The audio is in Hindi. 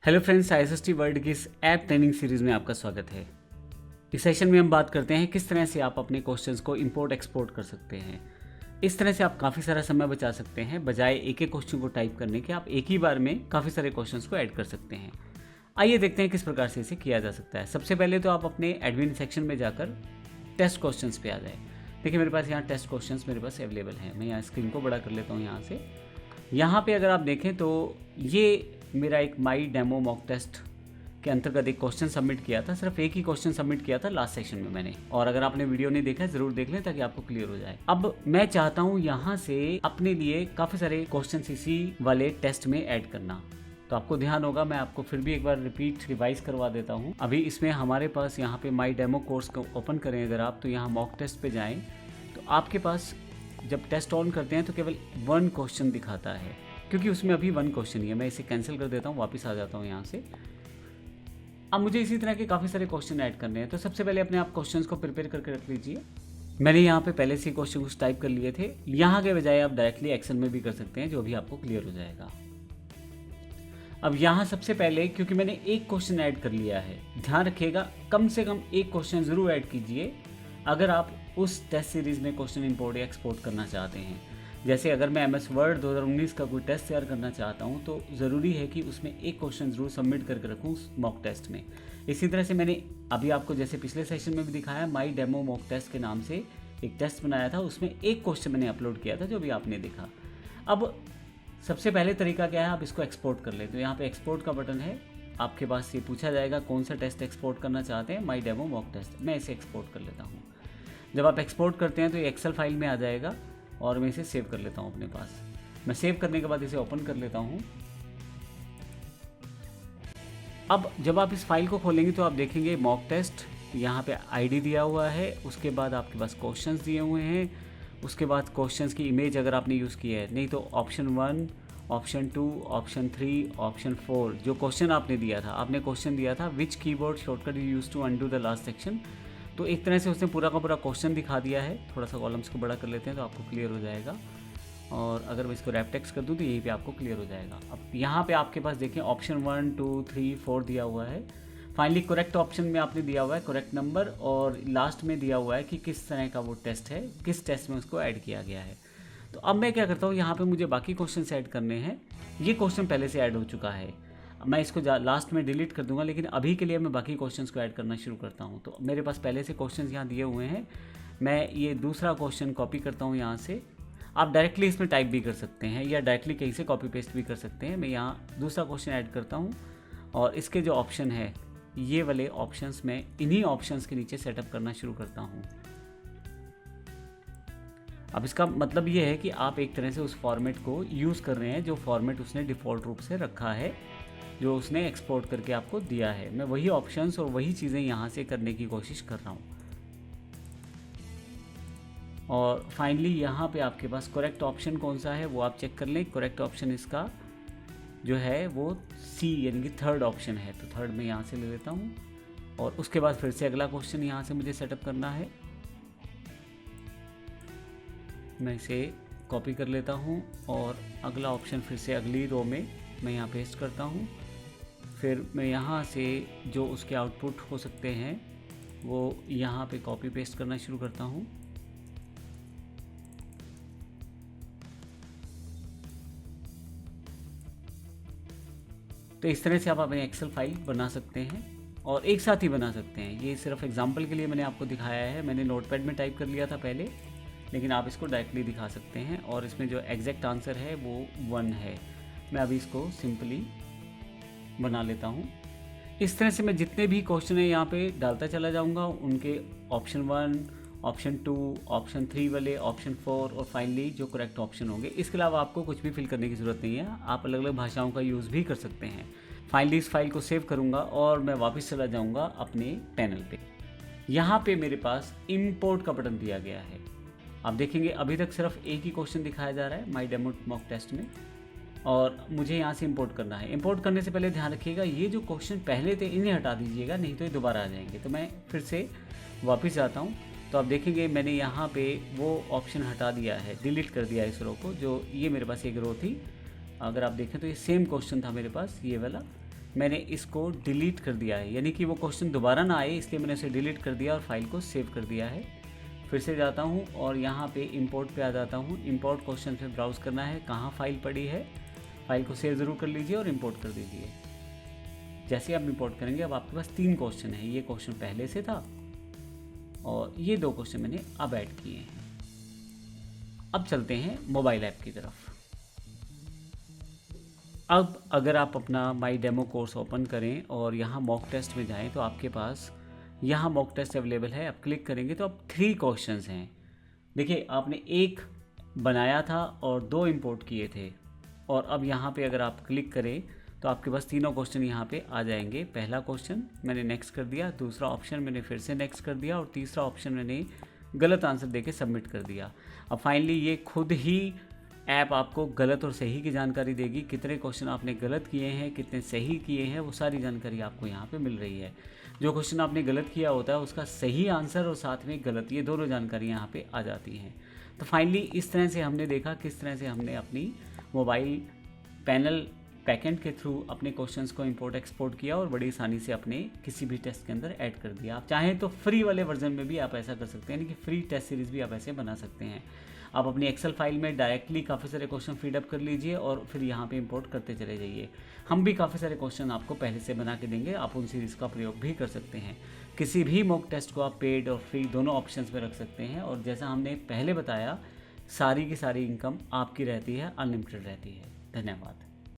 हेलो फ्रेंड्स, आईएसएसटी वर्ल्ड की इस ऐप ट्रेनिंग सीरीज़ में आपका स्वागत है। इस सेशन में हम बात करते हैं किस तरह से आप अपने क्वेश्चंस को इंपोर्ट एक्सपोर्ट कर सकते हैं। इस तरह से आप काफ़ी सारा समय बचा सकते हैं। बजाय एक एक क्वेश्चन को टाइप करने के आप एक ही बार में काफ़ी सारे क्वेश्चंस को ऐड कर सकते हैं। आइए देखते हैं किस प्रकार से इसे किया जा सकता है। सबसे पहले तो आप अपने एडमिन सेक्शन में जाकर टेस्ट क्वेश्चन पे आ जाए। देखिए मेरे पास यहाँ टेस्ट क्वेश्चन मेरे पास अवेलेबल हैं। मैं यहाँ स्क्रीन को बड़ा कर लेता हूँ। यहाँ से यहाँ पे अगर आप देखें तो ये मेरा एक माई डेमो मॉक टेस्ट के अंतर्गत एक क्वेश्चन सबमिट किया था। सिर्फ एक ही क्वेश्चन सबमिट किया था लास्ट सेशन में मैंने, और अगर आपने वीडियो नहीं देखा है ज़रूर देख लें ताकि आपको क्लियर हो जाए। अब मैं चाहता हूँ यहाँ से अपने लिए काफ़ी सारे क्वेश्चन इसी वाले टेस्ट में ऐड करना। तो आपको ध्यान होगा, मैं आपको फिर भी एक बार रिवाइज करवा देता हूँ। अभी इसमें हमारे पास यहाँ पे माई डेमो कोर्स को ओपन करें अगर आप, तो यहाँ मॉक टेस्ट पे जाएं तो आपके पास जब टेस्ट ऑन करते हैं तो केवल 1 क्वेश्चन दिखाता है, क्योंकि उसमें अभी 1 क्वेश्चन ही है। मैं इसे कैंसिल कर देता हूँ, वापस आ जाता हूँ यहाँ से। अब मुझे इसी तरह के काफ़ी सारे क्वेश्चन ऐड करने हैं। तो सबसे पहले अपने आप क्वेश्चंस को प्रिपेयर करके रख लीजिए। मैंने यहाँ पे पहले से क्वेश्चन कुछ टाइप कर लिए थे। यहाँ के बजाय आप डायरेक्टली एक्सेल में भी कर सकते हैं, जो भी आपको क्लियर हो जाएगा। अब यहाँ सबसे पहले, क्योंकि मैंने एक क्वेश्चन ऐड कर लिया है, ध्यान रखिएगा कम से कम एक क्वेश्चन ज़रूर ऐड कीजिए अगर आप उस टेस्ट सीरीज़ में क्वेश्चन इंपोर्ट या एक्सपोर्ट करना चाहते हैं। जैसे अगर मैं MS वर्ड 2019 का कोई टेस्ट तैयार करना चाहता हूँ तो ज़रूरी है कि उसमें एक क्वेश्चन ज़रूर सबमिट करके रखूँ उस मॉक टेस्ट में। इसी तरह से मैंने अभी आपको जैसे पिछले सेशन में भी दिखाया, माई डेमो मॉक टेस्ट के नाम से एक टेस्ट बनाया था, उसमें एक क्वेश्चन मैंने अपलोड किया था जो भी आपने देखा। अब सबसे पहले तरीका क्या है, आप इसको एक्सपोर्ट कर लें। तो यहाँ पर एक्सपोर्ट का बटन है, आपके पास ये पूछा जाएगा कौन सा टेस्ट एक्सपोर्ट करना चाहते हैं, माई डेमो मॉक टेस्ट। मैं इसे एक्सपोर्ट कर लेता हूँ। जब आप एक्सपोर्ट करते हैं तो ये एक्सेल फाइल में आ जाएगा और मैं इसे सेव कर लेता हूँ अपने पास। मैं सेव करने के बाद इसे ओपन कर लेता हूँ। अब जब आप इस फाइल को खोलेंगे तो आप देखेंगे मॉक टेस्ट, यहाँ पे आईडी दिया हुआ है, उसके बाद आपके पास क्वेश्चंस दिए हुए हैं, उसके बाद क्वेश्चंस की इमेज अगर आपने यूज़ की है, नहीं तो ऑप्शन 1, ऑप्शन 2, ऑप्शन 3, ऑप्शन 4 जो क्वेश्चन आपने दिया था। आपने क्वेश्चन दिया था which keyboard shortcut you use to undo the last section. तो एक तरह से उसने पूरा का पूरा क्वेश्चन दिखा दिया है। थोड़ा सा कॉलम्स को बड़ा कर लेते हैं तो आपको क्लियर हो जाएगा, और अगर मैं इसको रैप टेक्स्ट कर दूँ तो यहीं पे आपको क्लियर हो जाएगा। अब यहाँ पे आपके पास देखें ऑप्शन 1, 2, 3, 4 दिया हुआ है। फाइनली करेक्ट ऑप्शन में आपने दिया हुआ है करेक्ट नंबर, और लास्ट में दिया हुआ है कि किस तरह का वो टेस्ट है, किस टेस्ट में उसको ऐड किया गया है। तो अब मैं क्या करता हूँ, यहाँ पर मुझे बाकी क्वेश्चन ऐड करने हैं। ये क्वेश्चन पहले से ऐड हो चुका है, मैं इसको लास्ट में डिलीट कर दूंगा, लेकिन अभी के लिए मैं बाकी क्वेश्चंस को ऐड करना शुरू करता हूं। तो मेरे पास पहले से क्वेश्चंस यहाँ दिए हुए हैं। मैं ये दूसरा क्वेश्चन कॉपी करता हूं यहाँ से। आप डायरेक्टली इसमें टाइप भी कर सकते हैं या डायरेक्टली कहीं से कॉपी पेस्ट भी कर सकते हैं। मैं यहाँ दूसरा क्वेश्चन ऐड करता हूँ, और इसके जो ऑप्शन है, ये वाले ऑप्शंस में इन्हीं ऑप्शंस के नीचे सेटअप करना शुरू करता हूँ। अब इसका मतलब ये है कि आप एक तरह से उस फॉर्मेट को यूज़ कर रहे हैं जो फॉर्मेट उसने डिफ़ॉल्ट रूप से रखा है, जो उसने एक्सपोर्ट करके आपको दिया है। मैं वही ऑप्शंस और वही चीज़ें यहाँ से करने की कोशिश कर रहा हूँ। और फाइनली यहाँ पे आपके पास करेक्ट ऑप्शन कौन सा है वो आप चेक कर लें। करेक्ट ऑप्शन इसका जो है वो C यानी कि थर्ड ऑप्शन है। तो थर्ड में यहाँ से ले लेता हूँ, और उसके बाद फिर से अगला क्वेश्चन यहाँ से मुझे सेटअप करना है। मैं इसे कॉपी कर लेता हूँ, और अगला ऑप्शन फिर से अगली रो में मैं यहाँ पेस्ट करता हूँ। फिर मैं यहाँ से जो उसके आउटपुट हो सकते हैं वो यहाँ पे कॉपी पेस्ट करना शुरू करता हूँ। तो इस तरह से आप अपने एक्सेल फाइल बना सकते हैं, और एक साथ ही बना सकते हैं। ये सिर्फ एग्जांपल के लिए मैंने आपको दिखाया है। मैंने नोटपैड में टाइप कर लिया था पहले, लेकिन आप इसको डायरेक्टली दिखा सकते हैं। और इसमें जो एग्जैक्ट आंसर है वो 1 है। मैं अभी इसको सिंपली बना लेता हूँ। इस तरह से मैं जितने भी क्वेश्चन है यहाँ पे डालता चला जाऊँगा, उनके ऑप्शन 1, ऑप्शन 2, ऑप्शन 3 वाले, ऑप्शन 4 और फाइनली जो करेक्ट ऑप्शन होंगे। इसके अलावा आपको कुछ भी फिल करने की ज़रूरत नहीं है। आप अलग अलग भाषाओं का यूज़ भी कर सकते हैं। फाइनली इस फाइल को सेव करूँगा और मैं वापस चला जाऊँगा अपने पैनल पे। यहाँ पे मेरे पास इम्पोर्ट का बटन दिया गया है। आप देखेंगे अभी तक सिर्फ एक ही क्वेश्चन दिखाया जा रहा है माई डेमो मॉक टेस्ट में, और मुझे यहाँ से इंपोर्ट करना है। इंपोर्ट करने से पहले ध्यान रखिएगा ये जो क्वेश्चन पहले थे इन्हें हटा दीजिएगा, नहीं तो ये दोबारा आ जाएंगे। तो मैं फिर से वापस जाता हूँ, तो आप देखेंगे मैंने यहाँ पे वो ऑप्शन हटा दिया है, डिलीट कर दिया इस रो को। जो ये मेरे पास एक रो थी, अगर आप देखें तो ये सेम क्वेश्चन था मेरे पास, ये वाला। मैंने इसको डिलीट कर दिया है, यानी कि वो क्वेश्चन दोबारा ना आए इसलिए मैंने उसे डिलीट कर दिया और फाइल को सेव कर दिया है। फिर से जाता हूँ और यहाँ पे इंपोर्ट पे आ जाता हूँ। इंपोर्ट क्वेश्चन पे ब्राउज़ करना है, कहाँ फाइल पड़ी है, फाइल को सेव ज़रूर कर लीजिए और इंपोर्ट कर दीजिए। जैसे आप इंपोर्ट करेंगे अब आपके पास 3 क्वेश्चन है, ये क्वेश्चन पहले से था और ये 2 क्वेश्चन मैंने अब ऐड किए हैं। अब चलते हैं मोबाइल ऐप की तरफ। अब अगर आप अपना माई डेमो कोर्स ओपन करें और यहाँ मॉक टेस्ट में जाएं तो आपके पास यहाँ मॉक टेस्ट अवेलेबल है। आप क्लिक करेंगे तो अब 3 क्वेश्चंस हैं। देखिए आपने 1 बनाया था और 2 इंपोर्ट किए थे और अब यहाँ पे अगर आप क्लिक करें तो आपके पास तीनों क्वेश्चन यहाँ पे आ जाएंगे। पहला क्वेश्चन मैंने नेक्स्ट कर दिया, दूसरा ऑप्शन मैंने फिर से नेक्स्ट कर दिया और तीसरा ऑप्शन मैंने गलत आंसर देके सबमिट कर दिया। अब फाइनली ये खुद ही ऐप आपको गलत और सही की जानकारी देगी, कितने क्वेश्चन आपने गलत किए हैं, कितने सही किए हैं, वो सारी जानकारी आपको यहाँ पे मिल रही है। जो क्वेश्चन आपने गलत किया होता है उसका सही आंसर और साथ में गलत, ये दोनों जानकारी यहाँ पे आ जाती हैं। तो फाइनली इस तरह से हमने देखा किस तरह से हमने अपनी मोबाइल पैनल बैकएंड के थ्रू अपने क्वेश्चंस को इंपोर्ट एक्सपोर्ट किया और बड़ी आसानी से अपने किसी भी टेस्ट के अंदर ऐड कर दिया। आप चाहें तो फ्री वाले वर्जन में भी आप ऐसा कर सकते हैं, यानी कि फ्री टेस्ट सीरीज़ भी आप ऐसे बना सकते हैं। आप अपनी एक्सेल फाइल में डायरेक्टली काफ़ी सारे क्वेश्चन फीडअप कर लीजिए और फिर यहाँ पे इंपोर्ट करते चले जाइए। हम भी काफ़ी सारे क्वेश्चन आपको पहले से बना के देंगे, आप उन सीरीज़ का प्रयोग भी कर सकते हैं। किसी भी मॉक टेस्ट को आप पेड और फ्री दोनों ऑप्शंस में रख सकते हैं और जैसा हमने पहले बताया सारी की सारी इनकम आपकी रहती है, अनलिमिटेड रहती है। धन्यवाद।